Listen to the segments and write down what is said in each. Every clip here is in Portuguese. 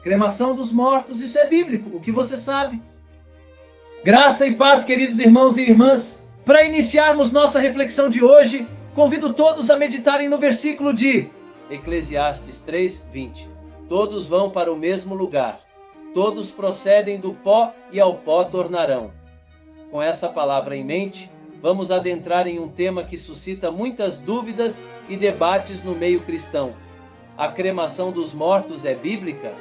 Cremação dos mortos, isso é bíblico, o que você sabe? Graça e paz, queridos irmãos e irmãs. Para iniciarmos nossa reflexão de hoje, convido todos a meditarem no versículo de Eclesiastes 3:20. Todos vão para o mesmo lugar, todos procedem do pó e ao pó tornarão. Com essa palavra em mente, vamos adentrar em um tema que suscita muitas dúvidas e debates no meio cristão. A cremação dos mortos é bíblica?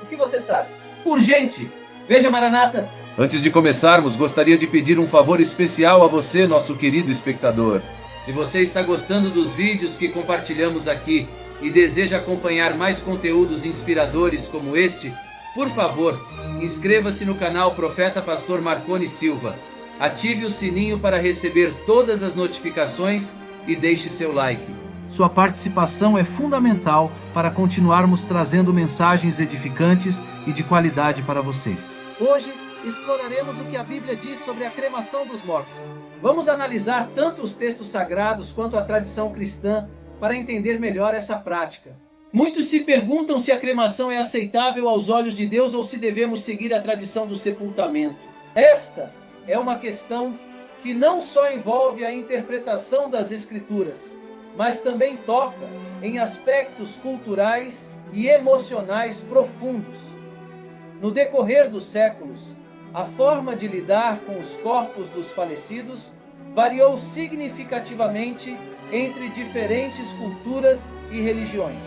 O que você sabe? Urgente! Veja, Maranata! Antes de começarmos, gostaria de pedir um favor especial a você, nosso querido espectador. Se você está gostando dos vídeos que compartilhamos aqui e deseja acompanhar mais conteúdos inspiradores como este, por favor, inscreva-se no canal Profeta Pastor Marconi Silva. Ative o sininho para receber todas as notificações e deixe seu like. Sua participação é fundamental para continuarmos trazendo mensagens edificantes e de qualidade para vocês. Hoje exploraremos o que a Bíblia diz sobre a cremação dos mortos. Vamos analisar tanto os textos sagrados quanto a tradição cristã para entender melhor essa prática. Muitos se perguntam se a cremação é aceitável aos olhos de Deus ou se devemos seguir a tradição do sepultamento. Esta é uma questão que não só envolve a interpretação das Escrituras, mas também toca em aspectos culturais e emocionais profundos. No decorrer dos séculos, a forma de lidar com os corpos dos falecidos variou significativamente entre diferentes culturas e religiões.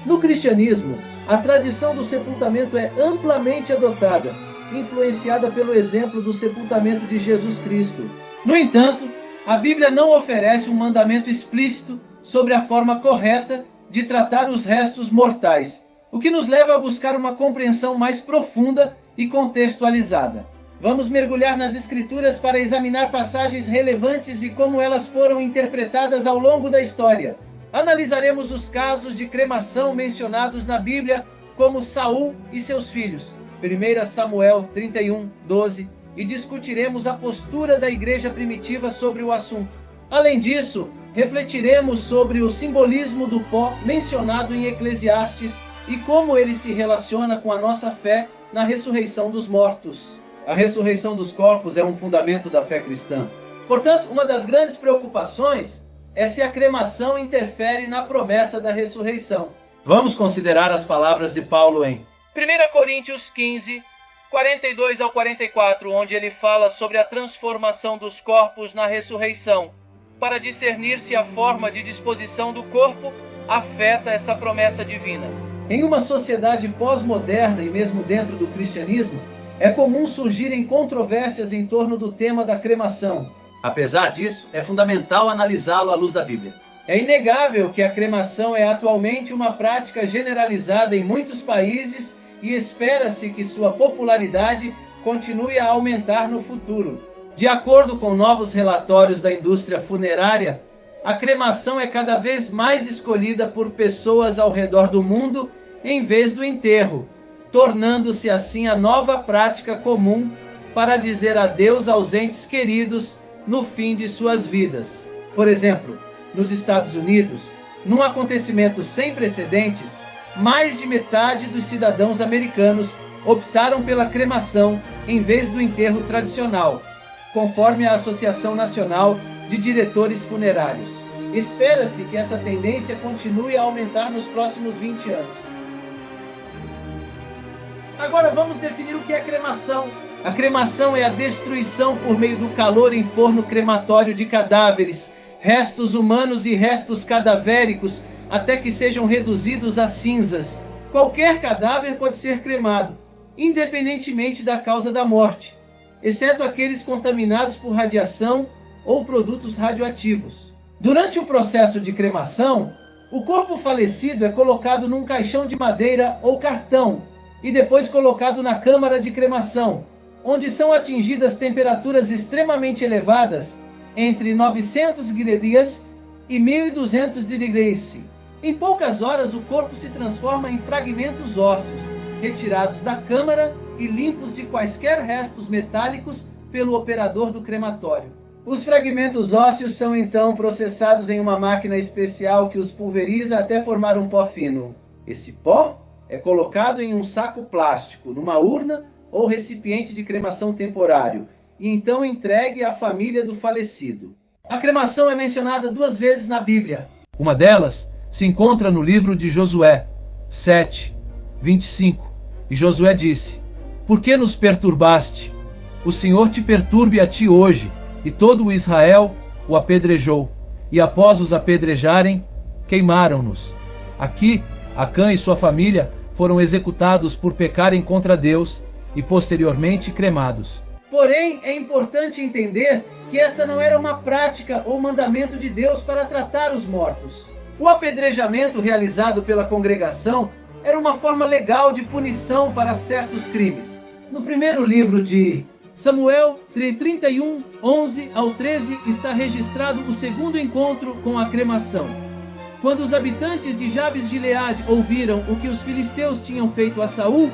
No cristianismo, a tradição do sepultamento é amplamente adotada, influenciada pelo exemplo do sepultamento de Jesus Cristo. No entanto, a Bíblia não oferece um mandamento explícito sobre a forma correta de tratar os restos mortais, o que nos leva a buscar uma compreensão mais profunda e contextualizada. Vamos mergulhar nas Escrituras para examinar passagens relevantes e como elas foram interpretadas ao longo da história. Analisaremos os casos de cremação mencionados na Bíblia, como Saul e seus filhos, 1 Samuel 31:12, e discutiremos a postura da igreja primitiva sobre o assunto. Além disso, refletiremos sobre o simbolismo do pó mencionado em Eclesiastes e como ele se relaciona com a nossa fé na ressurreição dos mortos. A ressurreição dos corpos é um fundamento da fé cristã. Portanto, uma das grandes preocupações é se a cremação interfere na promessa da ressurreição. Vamos considerar as palavras de Paulo em 1 Coríntios 15, 42 ao 44, onde ele fala sobre a transformação dos corpos na ressurreição, para discernir se a forma de disposição do corpo afeta essa promessa divina. Em uma sociedade pós-moderna e mesmo dentro do cristianismo, é comum surgirem controvérsias em torno do tema da cremação. Apesar disso, é fundamental analisá-lo à luz da Bíblia. É inegável que a cremação é atualmente uma prática generalizada em muitos países e espera-se que sua popularidade continue a aumentar no futuro. De acordo com novos relatórios da indústria funerária, a cremação é cada vez mais escolhida por pessoas ao redor do mundo em vez do enterro, tornando-se assim a nova prática comum para dizer adeus aos entes queridos no fim de suas vidas. Por exemplo, nos Estados Unidos, num acontecimento sem precedentes, mais de metade dos cidadãos americanos optaram pela cremação em vez do enterro tradicional, conforme a Associação Nacional de Diretores Funerários. Espera-se que essa tendência continue a aumentar nos próximos 20 anos. Agora vamos definir o que é cremação. A cremação é a destruição por meio do calor em forno crematório de cadáveres, restos humanos e restos cadavéricos, até que sejam reduzidos a cinzas. Qualquer cadáver pode ser cremado, independentemente da causa da morte, exceto aqueles contaminados por radiação ou produtos radioativos. Durante o processo de cremação, o corpo falecido é colocado num caixão de madeira ou cartão e depois colocado na câmara de cremação, onde são atingidas temperaturas extremamente elevadas, entre 900 degrees e 1200 degrees. Em poucas horas, o corpo se transforma em fragmentos ósseos, retirados da câmara e limpos de quaisquer restos metálicos pelo operador do crematório. Os fragmentos ósseos são então processados em uma máquina especial que os pulveriza até formar um pó fino. Esse pó é colocado em um saco plástico, numa urna ou recipiente de cremação temporário, e então entregue à família do falecido. A cremação é mencionada 2 vezes na Bíblia. Uma delas se encontra no livro de Josué 7:25. E Josué disse: Por que nos perturbaste? O Senhor te perturbe a ti hoje. E todo o Israel o apedrejou. E após os apedrejarem, queimaram-nos. Aqui, Acã e sua família foram executados por pecarem contra Deus e posteriormente cremados. Porém, é importante entender que esta não era uma prática ou mandamento de Deus para tratar os mortos. O apedrejamento realizado pela congregação era uma forma legal de punição para certos crimes. No primeiro livro de Samuel 31, 11 ao 13, está registrado o segundo encontro com a cremação. Quando os habitantes de Jabes de Gileade ouviram o que os filisteus tinham feito a Saul,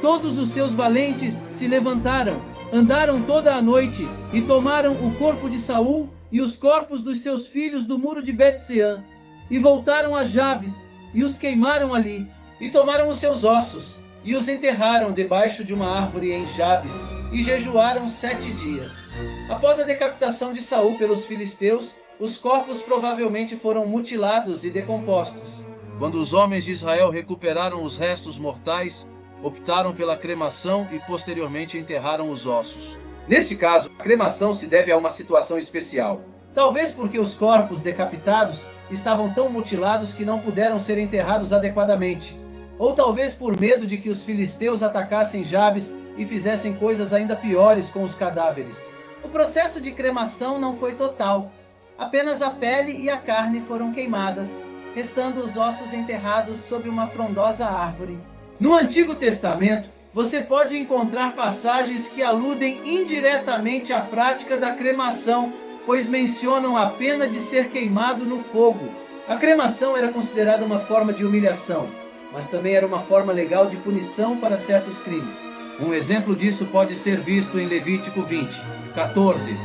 todos os seus valentes se levantaram, andaram toda a noite e tomaram o corpo de Saul e os corpos dos seus filhos do muro de Bet-seã, e voltaram a Jabes e os queimaram ali, e tomaram os seus ossos e os enterraram debaixo de uma árvore em Jabes, e jejuaram 7 dias. Após a decapitação de Saul pelos filisteus, os corpos provavelmente foram mutilados e decompostos. Quando os homens de Israel recuperaram os restos mortais, optaram pela cremação e posteriormente enterraram os ossos. Neste caso, a cremação se deve a uma situação especial. Talvez porque os corpos decapitados estavam tão mutilados que não puderam ser enterrados adequadamente. Ou talvez por medo de que os filisteus atacassem Jabes e fizessem coisas ainda piores com os cadáveres. O processo de cremação não foi total. Apenas a pele e a carne foram queimadas, restando os ossos enterrados sob uma frondosa árvore. No Antigo Testamento, você pode encontrar passagens que aludem indiretamente à prática da cremação, pois mencionam a pena de ser queimado no fogo. A cremação era considerada uma forma de humilhação, mas também era uma forma legal de punição para certos crimes. Um exemplo disso pode ser visto em Levítico 20:14.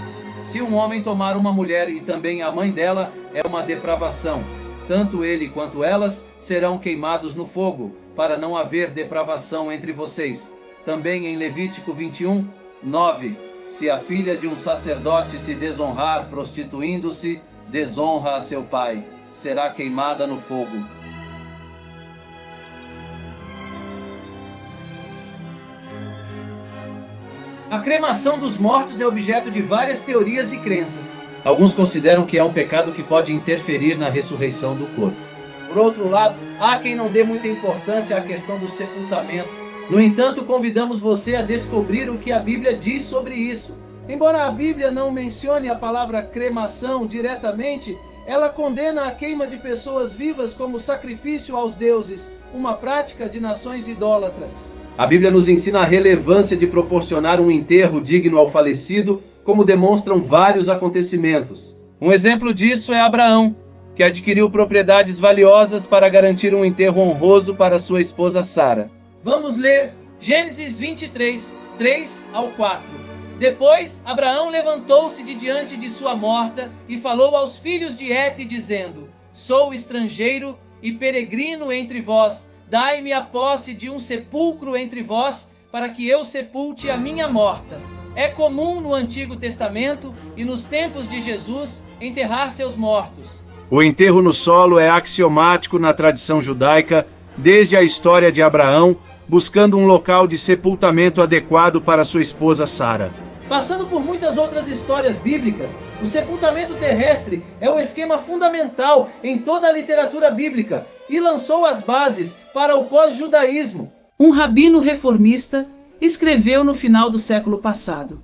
Se um homem tomar uma mulher e também a mãe dela, é uma depravação. Tanto ele quanto elas serão queimados no fogo, para não haver depravação entre vocês. Também em Levítico 21:9. Se a filha de um sacerdote se desonrar prostituindo-se, desonra a seu pai. Será queimada no fogo. A cremação dos mortos é objeto de várias teorias e crenças. Alguns consideram que é um pecado que pode interferir na ressurreição do corpo. Por outro lado, há quem não dê muita importância à questão do sepultamento. No entanto, convidamos você a descobrir o que a Bíblia diz sobre isso. Embora a Bíblia não mencione a palavra cremação diretamente, ela condena a queima de pessoas vivas como sacrifício aos deuses, uma prática de nações idólatras. A Bíblia nos ensina a relevância de proporcionar um enterro digno ao falecido, como demonstram vários acontecimentos. Um exemplo disso é Abraão, que adquiriu propriedades valiosas para garantir um enterro honroso para sua esposa Sara. Vamos ler Gênesis 23, 3 ao 4. Depois, Abraão levantou-se de diante de sua morta e falou aos filhos de Hete, dizendo: Sou estrangeiro e peregrino entre vós. Dai-me a posse de um sepulcro entre vós, para que eu sepulte a minha morta. É comum no Antigo Testamento e nos tempos de Jesus enterrar seus mortos. O enterro no solo é axiomático na tradição judaica, desde a história de Abraão, buscando um local de sepultamento adequado para sua esposa Sara. Passando por muitas outras histórias bíblicas, o sepultamento terrestre é um esquema fundamental em toda a literatura bíblica e lançou as bases para o pós-judaísmo. Um rabino reformista escreveu no final do século passado: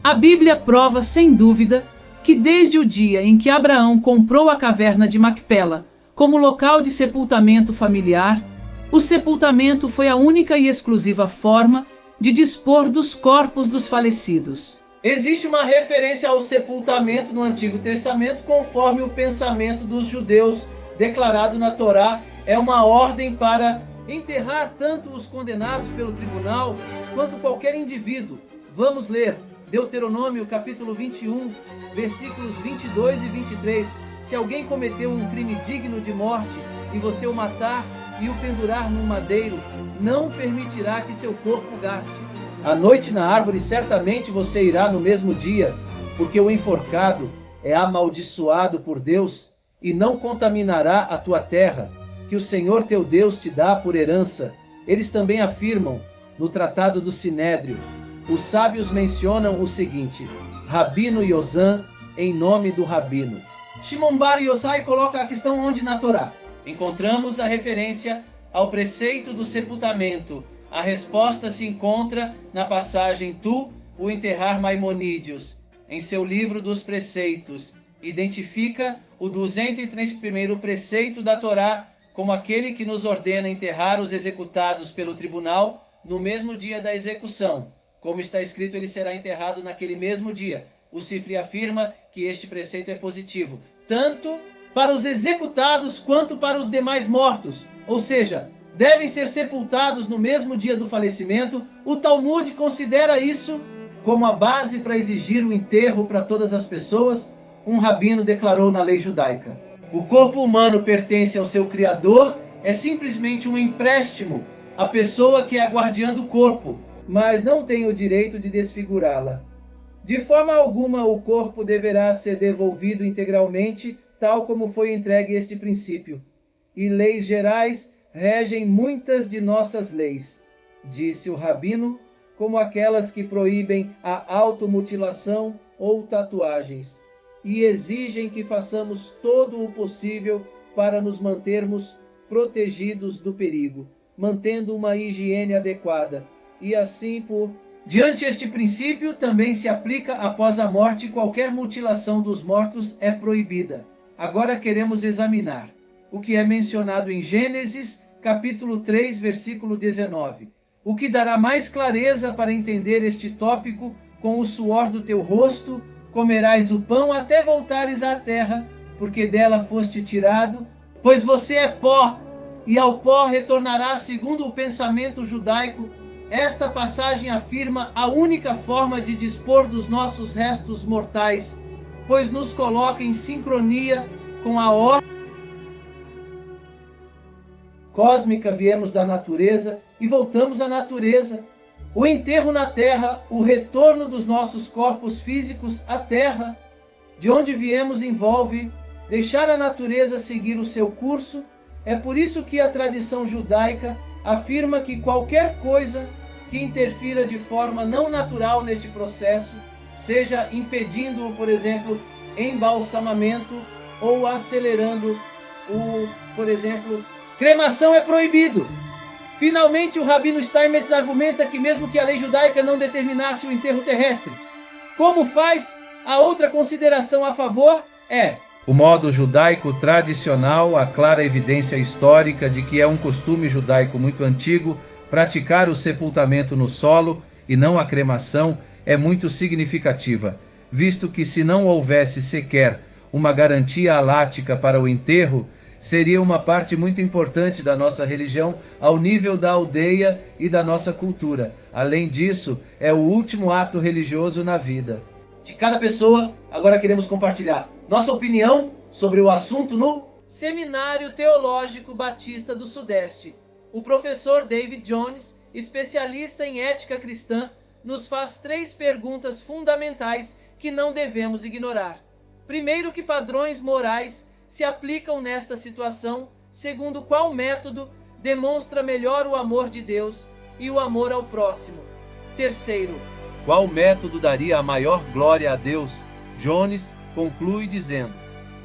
a Bíblia prova sem dúvida que desde o dia em que Abraão comprou a caverna de Macpela como local de sepultamento familiar, o sepultamento foi a única e exclusiva forma de dispor dos corpos dos falecidos. Existe uma referência ao sepultamento no Antigo Testamento conforme o pensamento dos judeus, declarado na Torá, é uma ordem para enterrar tanto os condenados pelo tribunal quanto qualquer indivíduo. Vamos ler Deuteronômio capítulo 21, versículos 22 e 23. Se alguém cometeu um crime digno de morte e você o matar e o pendurar num madeiro não permitirá que seu corpo gaste. A noite na árvore certamente você irá no mesmo dia, porque o enforcado é amaldiçoado por Deus e não contaminará a tua terra, que o Senhor teu Deus te dá por herança. Eles também afirmam no Tratado do Sinédrio. Os sábios mencionam o seguinte: Rabino Yozan, em nome do Rabino. Shimon Bar Yochai coloca a questão onde na Torá. Encontramos a referência ao preceito do sepultamento. A resposta se encontra na passagem Tu, o enterrar Maimonides, em seu livro dos preceitos. Identifica o 231º preceito da Torá como aquele que nos ordena enterrar os executados pelo tribunal no mesmo dia da execução. Como está escrito, ele será enterrado naquele mesmo dia. O Sifri afirma que este preceito é positivo, tanto para os executados quanto para os demais mortos. Ou seja, devem ser sepultados no mesmo dia do falecimento. O Talmud considera isso como a base para exigir o enterro para todas as pessoas. Um rabino declarou na lei judaica: o corpo humano pertence ao seu Criador, é simplesmente um empréstimo à pessoa que é a guardiã do corpo, mas não tem o direito de desfigurá-la. De forma alguma o corpo deverá ser devolvido integralmente, tal como foi entregue este princípio. E leis gerais regem muitas de nossas leis, disse o rabino, como aquelas que proíbem a automutilação ou tatuagens, e exigem que façamos todo o possível para nos mantermos protegidos do perigo, mantendo uma higiene adequada, e assim por diante. Este princípio também se aplica após a morte. Qualquer mutilação dos mortos é proibida. Agora queremos examinar o que é mencionado em Gênesis, capítulo 3, versículo 19, o que dará mais clareza para entender este tópico. Com o suor do teu rosto comerás o pão até voltares à terra, porque dela foste tirado, pois você é pó, e ao pó retornará. Segundo o pensamento judaico, esta passagem afirma a única forma de dispor dos nossos restos mortais, pois nos coloca em sincronia com a ordem cósmica. Viemos da natureza e voltamos à natureza. O enterro na terra, o retorno dos nossos corpos físicos à terra, de onde viemos, envolve deixar a natureza seguir o seu curso. É por isso que a tradição judaica afirma que qualquer coisa que interfira de forma não natural neste processo, seja impedindo, por exemplo, embalsamamento ou acelerando por exemplo, cremação, é proibido. Finalmente, o rabino Steinmetz argumenta que mesmo que a lei judaica não determinasse o enterro terrestre, como faz a outra consideração a favor é o modo judaico tradicional, a clara evidência histórica de que é um costume judaico muito antigo praticar o sepultamento no solo e não a cremação, é muito significativa, visto que se não houvesse sequer uma garantia alática para o enterro, seria uma parte muito importante da nossa religião ao nível da aldeia e da nossa cultura. Além disso, é o último ato religioso na vida de cada pessoa. Agora queremos compartilhar nossa opinião sobre o assunto no Seminário Teológico Batista do Sudeste. O professor David Jones, especialista em ética cristã, nos faz 3 perguntas fundamentais que não devemos ignorar. Primeiro, que padrões morais se aplicam nesta situação? Segundo, qual método demonstra melhor o amor de Deus e o amor ao próximo? Terceiro, qual método daria a maior glória a Deus? Jones conclui dizendo: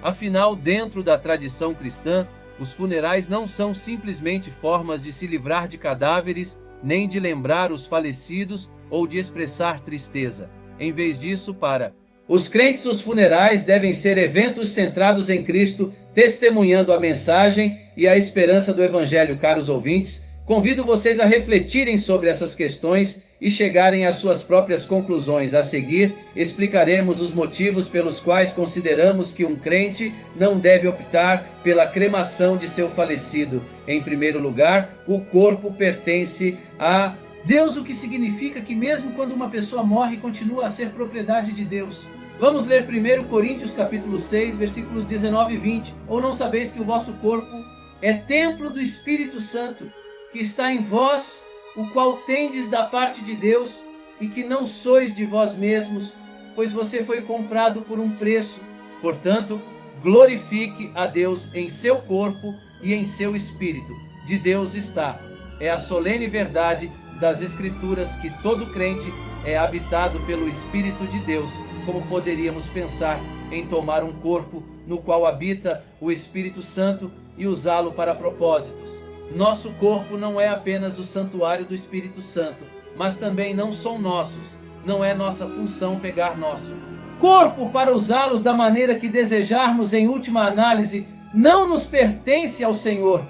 afinal, dentro da tradição cristã, os funerais não são simplesmente formas de se livrar de cadáveres, nem de lembrar os falecidos ou de expressar tristeza. Em vez disso, para os crentes, os funerais devem ser eventos centrados em Cristo, testemunhando a mensagem e a esperança do Evangelho. Caros ouvintes, convido vocês a refletirem sobre essas questões e chegarem às suas próprias conclusões. A seguir, explicaremos os motivos pelos quais consideramos que um crente não deve optar pela cremação de seu falecido. Em primeiro lugar, o corpo pertence a Deus, o que significa que mesmo quando uma pessoa morre, continua a ser propriedade de Deus. Vamos ler 1 Coríntios capítulo 6, versículos 19 e 20. Ou não sabeis que o vosso corpo é templo do Espírito Santo, que está em vós, o qual tendes da parte de Deus, e que não sois de vós mesmos, pois você foi comprado por um preço. Portanto, glorifique a Deus em seu corpo e em seu espírito. De Deus está. É a solene verdade das Escrituras que todo crente é habitado pelo Espírito de Deus. Como poderíamos pensar em tomar um corpo no qual habita o Espírito Santo e usá-lo para propósitos? Nosso corpo não é apenas o santuário do Espírito Santo, mas também não são nossos. Não é nossa função pegar nosso corpo para usá-los da maneira que desejarmos. Em última análise, não nos pertence ao Senhor.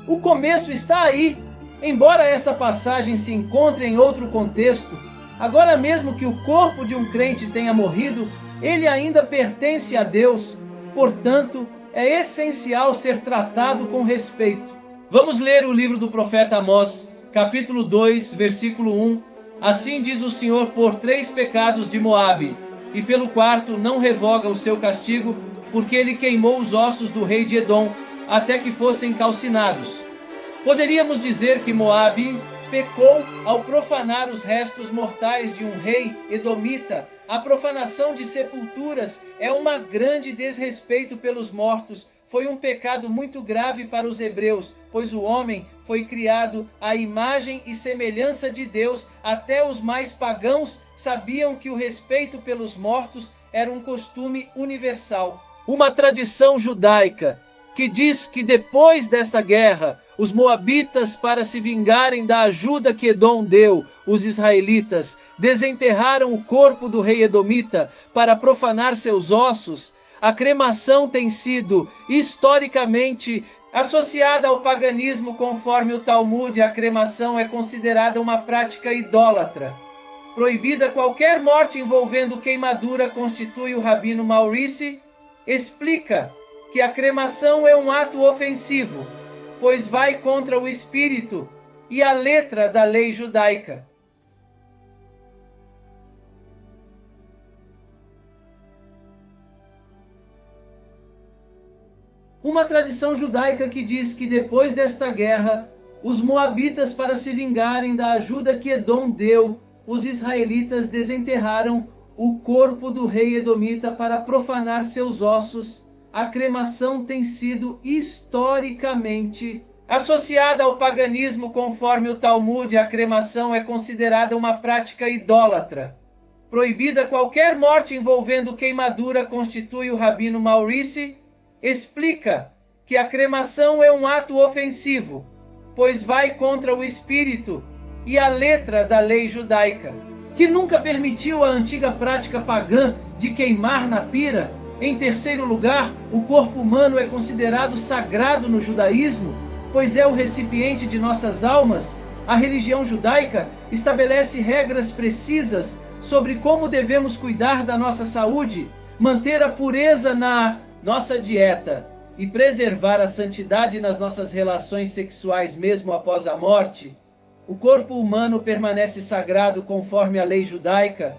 O começo está aí. Embora esta passagem se encontre em outro contexto, agora mesmo que o corpo de um crente tenha morrido, ele ainda pertence a Deus. Portanto, é essencial ser tratado com respeito. Vamos ler o livro do profeta Amós, capítulo 2, versículo 1. Assim diz o Senhor: por 3 pecados de Moabe, e pelo 4º não revoga o seu castigo, porque ele queimou os ossos do rei de Edom, até que fossem calcinados. Poderíamos dizer que Moabe pecou ao profanar os restos mortais de um rei edomita. A profanação de sepulturas é um grande desrespeito pelos mortos. Foi um pecado muito grave para os hebreus, pois o homem foi criado à imagem e semelhança de Deus. Até os mais pagãos sabiam que o respeito pelos mortos era um costume universal. Uma tradição judaica que diz que depois desta guerra, os moabitas, para se vingarem da ajuda que Edom deu, os israelitas desenterraram o corpo do rei edomita para profanar seus ossos. A cremação tem sido historicamente associada ao paganismo. Conforme o Talmud, a cremação é considerada uma prática idólatra. Proibida qualquer morte envolvendo queimadura, constitui o rabino Maurice, explica que a cremação é um ato ofensivo, pois vai contra o espírito e a letra da lei judaica. Uma tradição judaica que diz que depois desta guerra, os moabitas, para se vingarem da ajuda que Edom deu, os israelitas desenterraram o corpo do rei edomita para profanar seus ossos. A cremação tem sido historicamente associada ao paganismo. Conforme o Talmud, a cremação é considerada uma prática idólatra. Proibida qualquer morte envolvendo queimadura, constitui o rabino Maurice, explica que a cremação é um ato ofensivo, pois vai contra o espírito e a letra da lei judaica, que nunca permitiu a antiga prática pagã de queimar na pira. Em terceiro lugar, o corpo humano é considerado sagrado no judaísmo, pois é o recipiente de nossas almas. A religião judaica estabelece regras precisas sobre como devemos cuidar da nossa saúde, manter a pureza na nossa dieta e preservar a santidade nas nossas relações sexuais mesmo após a morte. O corpo humano permanece sagrado conforme a lei judaica.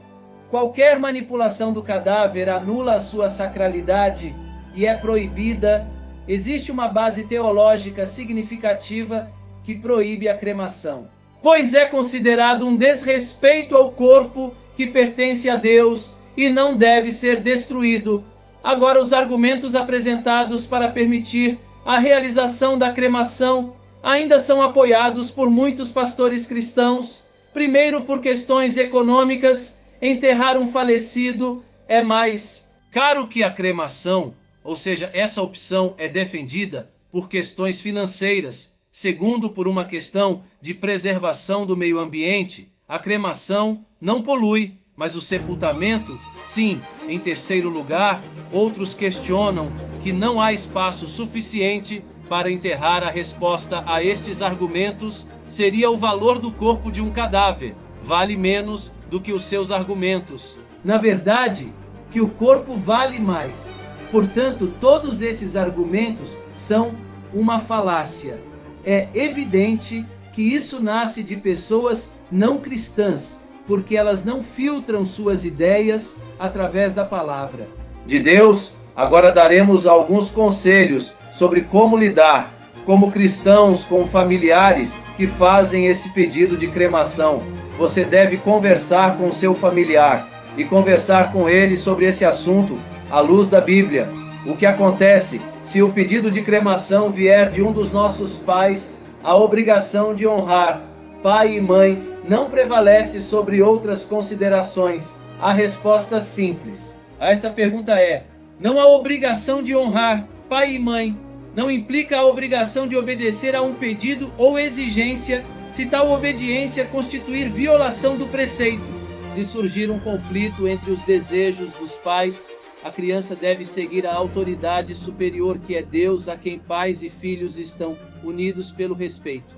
Qualquer manipulação do cadáver anula a sua sacralidade e é proibida. Existe uma base teológica significativa que proíbe a cremação, pois é considerado um desrespeito ao corpo que pertence a Deus e não deve ser destruído. Agora, os argumentos apresentados para permitir a realização da cremação ainda são apoiados por muitos pastores cristãos. Primeiro, por questões econômicas. Enterrar um falecido é mais caro que a cremação, ou seja, essa opção é defendida por questões financeiras. Segundo, por uma questão de preservação do meio ambiente. A cremação não polui, mas o sepultamento, sim. Em terceiro lugar, outros questionam que não há espaço suficiente para enterrar. A resposta a estes argumentos seria o valor do corpo de um cadáver. Vale menos do que os seus argumentos. Na verdade, que o corpo vale mais. Portanto, todos esses argumentos são uma falácia. É evidente que isso nasce de pessoas não cristãs, porque elas não filtram suas ideias através da palavra de Deus. Agora daremos alguns conselhos sobre como lidar como cristãos com familiares que fazem esse pedido de cremação, você deve conversar com seu familiar e conversar com ele sobre esse assunto à luz da Bíblia. O que acontece se o pedido de cremação vier de um dos nossos pais? A obrigação de honrar pai e mãe não prevalece sobre outras considerações. A resposta simples a esta pergunta é: não há obrigação de honrar pai e mãe. Não implica a obrigação de obedecer a um pedido ou exigência, se tal obediência constituir violação do preceito. Se surgir um conflito entre os desejos dos pais, a criança deve seguir a autoridade superior que é Deus, a quem pais e filhos estão unidos pelo respeito.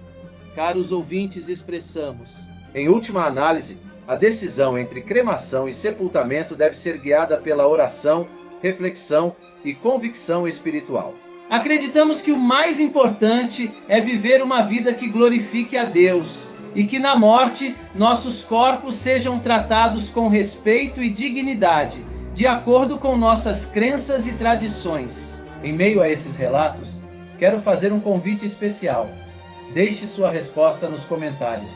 Caros ouvintes, expressamos: em última análise, a decisão entre cremação e sepultamento deve ser guiada pela oração, reflexão e convicção espiritual. Acreditamos que o mais importante é viver uma vida que glorifique a Deus e que na morte nossos corpos sejam tratados com respeito e dignidade, de acordo com nossas crenças e tradições. Em meio a esses relatos, quero fazer um convite especial. Deixe sua resposta nos comentários.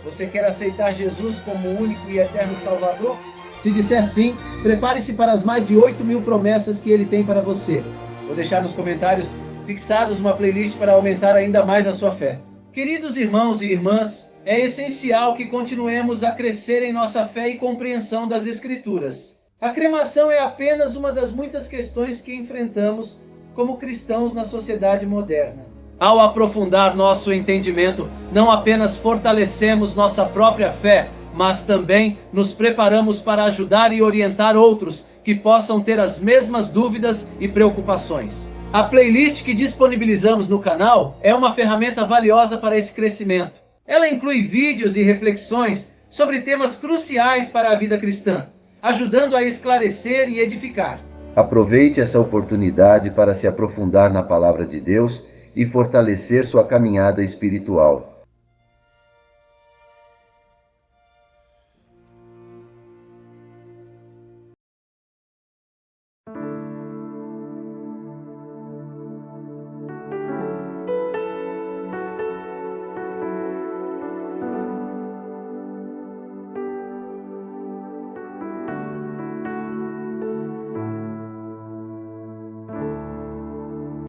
Você quer aceitar Jesus como o único e eterno Salvador? Se disser sim, prepare-se para as mais de 8.000 promessas que Ele tem para você. Vou deixar nos comentários fixados uma playlist para aumentar ainda mais a sua fé. Queridos irmãos e irmãs, é essencial que continuemos a crescer em nossa fé e compreensão das Escrituras. A cremação é apenas uma das muitas questões que enfrentamos como cristãos na sociedade moderna. Ao aprofundar nosso entendimento, não apenas fortalecemos nossa própria fé, mas também nos preparamos para ajudar e orientar outros que possam ter as mesmas dúvidas e preocupações. A playlist que disponibilizamos no canal é uma ferramenta valiosa para esse crescimento. Ela inclui vídeos e reflexões sobre temas cruciais para a vida cristã, ajudando a esclarecer e edificar. Aproveite essa oportunidade para se aprofundar na palavra de Deus e fortalecer sua caminhada espiritual.